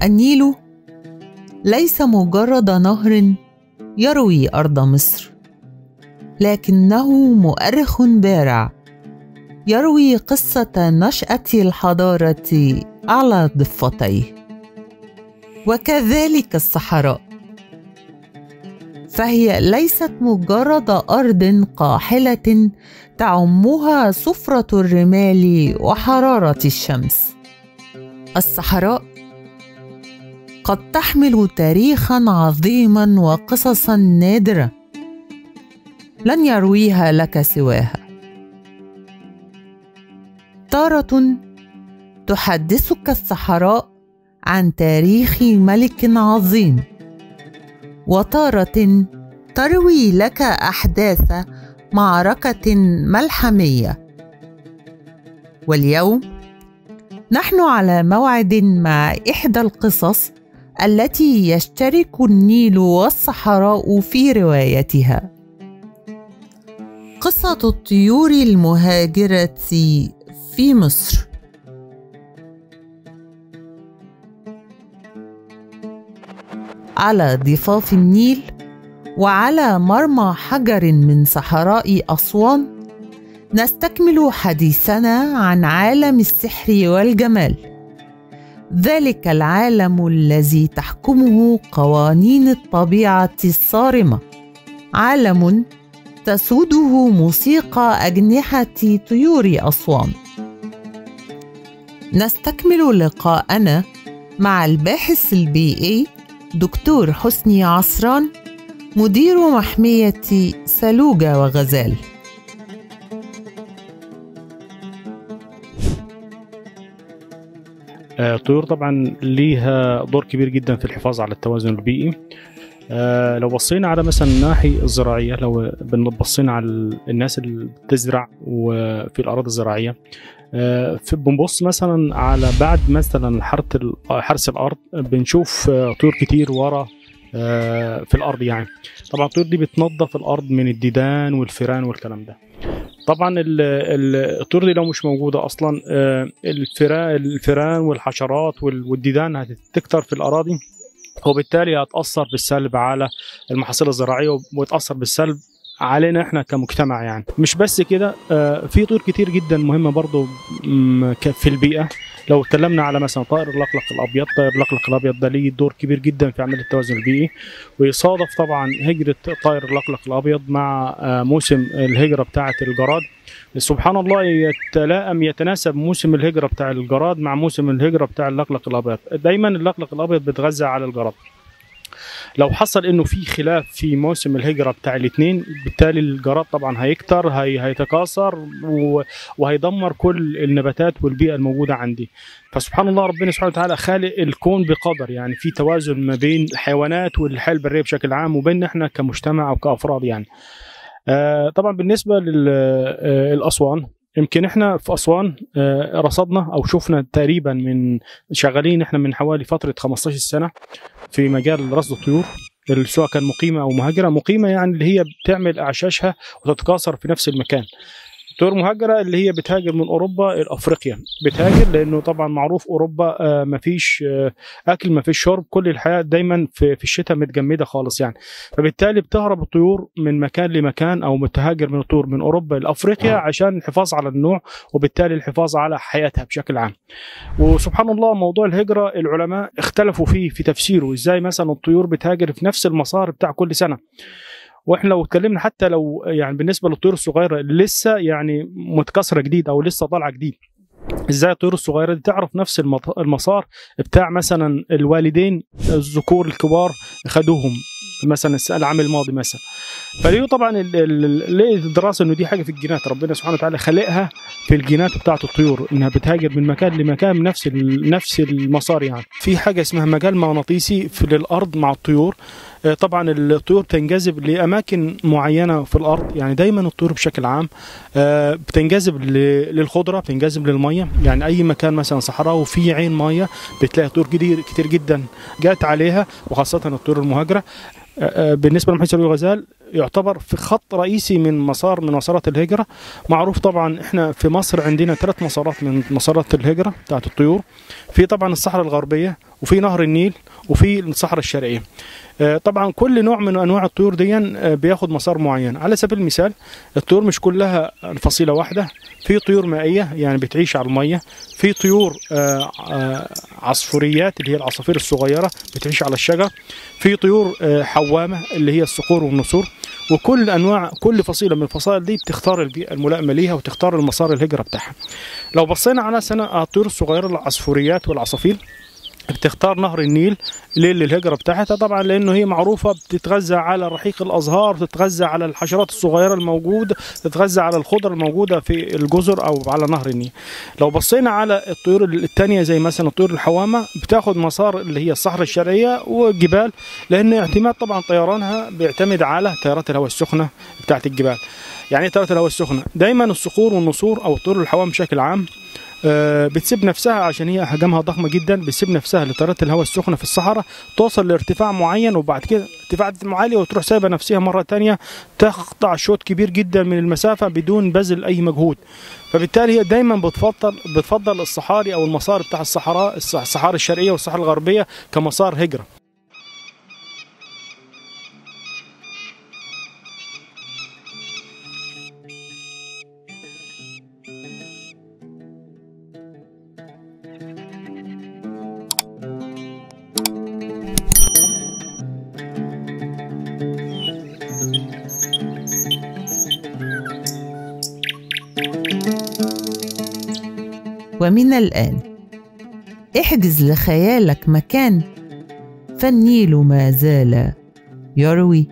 النيل ليس مجرد نهر يروي أرض مصر، لكنه مؤرخ بارع يروي قصة نشأة الحضارة على ضفتيه. وكذلك الصحراء، فهي ليست مجرد أرض قاحلة تعمها صفرة الرمال وحرارة الشمس. الصحراء قد تحمل تاريخاً عظيماً وقصصاً نادرة لن يرويها لك سواها. تارة تحدثك الصحراء عن تاريخ ملك عظيم، وتارة تروي لك أحداث معركة ملحمية. واليوم نحن على موعد مع إحدى القصص التي يشترك النيل والصحراء في روايتها، قصة الطيور المهاجرة في مصر. على ضفاف النيل وعلى مرمى حجر من صحراء أسوان نستكمل حديثنا عن عالم السحر والجمال، ذلك العالم الذي تحكمه قوانين الطبيعة الصارمة، عالم تسوده موسيقى أجنحة طيور أسوان. نستكمل لقاءنا مع الباحث البيئي دكتور حسني عصران، مدير محمية سلوجة وغزال. الطيور طبعا ليها دور كبير جدا في الحفاظ على التوازن البيئي. لو بصينا على مثلا الناحية الزراعية، لو بصينا على الناس اللي بتزرع وفي الأراضي الزراعية، بنبص مثلا على بعد مثلا حرث الأرض بنشوف طيور كتير ورا في الأرض. يعني طبعا الطيور دي بتنظف الأرض من الديدان والفيران والكلام ده. طبعا الطيور دي لو مش موجودة أصلا الفيران والحشرات والديدان هتكتر في الأراضي، وبالتالي هتأثر بالسلب على المحاصيل الزراعية وتأثر بالسلب علينا احنا كمجتمع. يعني مش بس كده، في طيور كتير جدا مهمة برضو في البيئة. لو اتكلمنا على مثلا طائر اللقلق الأبيض، طائر اللقلق الأبيض ده ليه دور كبير جدا في عملية التوازن البيئي، ويصادف طبعا هجرة طائر اللقلق الأبيض مع موسم الهجرة بتاعة الجراد. سبحان الله يتناسب موسم الهجرة بتاع الجراد مع موسم الهجرة بتاع اللقلق الأبيض. دايما اللقلق الأبيض بيتغذى على الجراد. لو حصل انه في خلاف في موسم الهجرة بتاع الاثنين، بالتالي الجراد طبعا هيكتر، هيتكاثر وهيدمر كل النباتات والبيئة الموجودة عندي. فسبحان الله ربنا سبحانه وتعالى خالق الكون بقدر، يعني في توازن ما بين الحيوانات والحياة البرية بشكل عام وبين احنا كمجتمع او كأفراد. يعني طبعا بالنسبة للأسوان، يمكن احنا في أسوان رصدنا او شفنا تقريبا من شغالين احنا من حوالي فترة 15 سنة في مجال رصد الطيور، سواء كان مقيمة او مهاجرة. مقيمة يعني اللي هي بتعمل اعشاشها وتتكاثر في نفس المكان. طيور مهاجرة اللي هي بتهاجر من أوروبا لأفريقيا، بتهاجر لأنه طبعا معروف أوروبا مفيش أكل مفيش شرب، كل الحياة دايما في الشتاء متجمدة خالص يعني. فبالتالي بتهرب الطيور من مكان لمكان أو متهاجر من الطيور من أوروبا لأفريقيا عشان الحفاظ على النوع وبالتالي الحفاظ على حياتها بشكل عام. وسبحان الله موضوع الهجرة العلماء اختلفوا فيه في تفسيره، إزاي مثلا الطيور بتهاجر في نفس المسار بتاع كل سنة. واحنا لو اتكلمنا حتى لو يعني بالنسبه للطيور الصغيره اللي لسه يعني متكاثره جديد او لسه طالعه جديد، ازاي الطيور الصغيره دي تعرف نفس المسار بتاع مثلا الوالدين الذكور الكبار خدوهم مثلا العام الماضي مثلا. فليه طبعا ليه الدراسه انه دي حاجه في الجينات، ربنا سبحانه وتعالى خلقها في الجينات بتاعت الطيور انها بتهاجر من مكان لمكان نفس المسار. يعني في حاجه اسمها مجال مغناطيسي في الارض مع الطيور. طبعا الطيور تنجذب لاماكن معينه في الارض، يعني دايما الطيور بشكل عام بتنجذب للخضره، بتنجذب للميه. يعني اي مكان مثلا صحراء وفي عين ميه بتلاقي طيور كتير جدا جات عليها، وخاصه الطيور المهاجره. بالنسبه لمحيط سلوجة وغزال يعتبر في خط رئيسي من مسارات الهجره. معروف طبعا احنا في مصر عندنا 3 مسارات من مسارات الهجره بتاعت الطيور. في طبعا الصحراء الغربيه، وفي نهر النيل، وفي الصحراء الشرقيه. طبعا كل نوع من انواع الطيور دي بياخد مسار معين. على سبيل المثال الطيور مش كلها فصيله واحده، في طيور مائيه يعني بتعيش على الميه، في طيور عصفوريات اللي هي العصافير الصغيره بتعيش على الشجر، في طيور حوامه اللي هي الصقور والنسور. وكل انواع كل فصيله من الفصائل دي بتختار البيئه الملائمه ليها وتختار المسار الهجره بتاعها. لو بصينا على الطيور الصغيره العصفوريات والعصافير بتختار نهر النيل للهجرة بتاعتها، طبعا لأنه هي معروفة بتتغذى على رحيق الأزهار، بتتغذى على الحشرات الصغيرة الموجودة، بتتغذى على الخضر الموجودة في الجزر أو على نهر النيل. لو بصينا على الطيور التانية زي مثلا الطيور الحوامة بتاخد مسار اللي هي الصحراء الشرقية والجبال، لأن اعتماد طبعا طيرانها بيعتمد على تيارات الهواء السخنة بتاعت الجبال. يعني تيارات الهواء السخنة دايما الصقور والنسور أو الطيور الحوامة بشكل عام بتسيب نفسها عشان هي احجامها ضخمه جدا، بتسيب نفسها لتيارات الهواء السخنه في الصحراء توصل لارتفاع معين، وبعد كده ارتفاعات عاليه وتروح سايبه نفسها مره ثانيه تقطع شوط كبير جدا من المسافه بدون بذل اي مجهود. فبالتالي هي دايما بتفضل الصحاري او المسار بتاع الصحاري الشرقيه والصحراء الغربيه كمسار هجره. ومن الآن احجز لخيالك مكان، فالنيل ما زال يروي.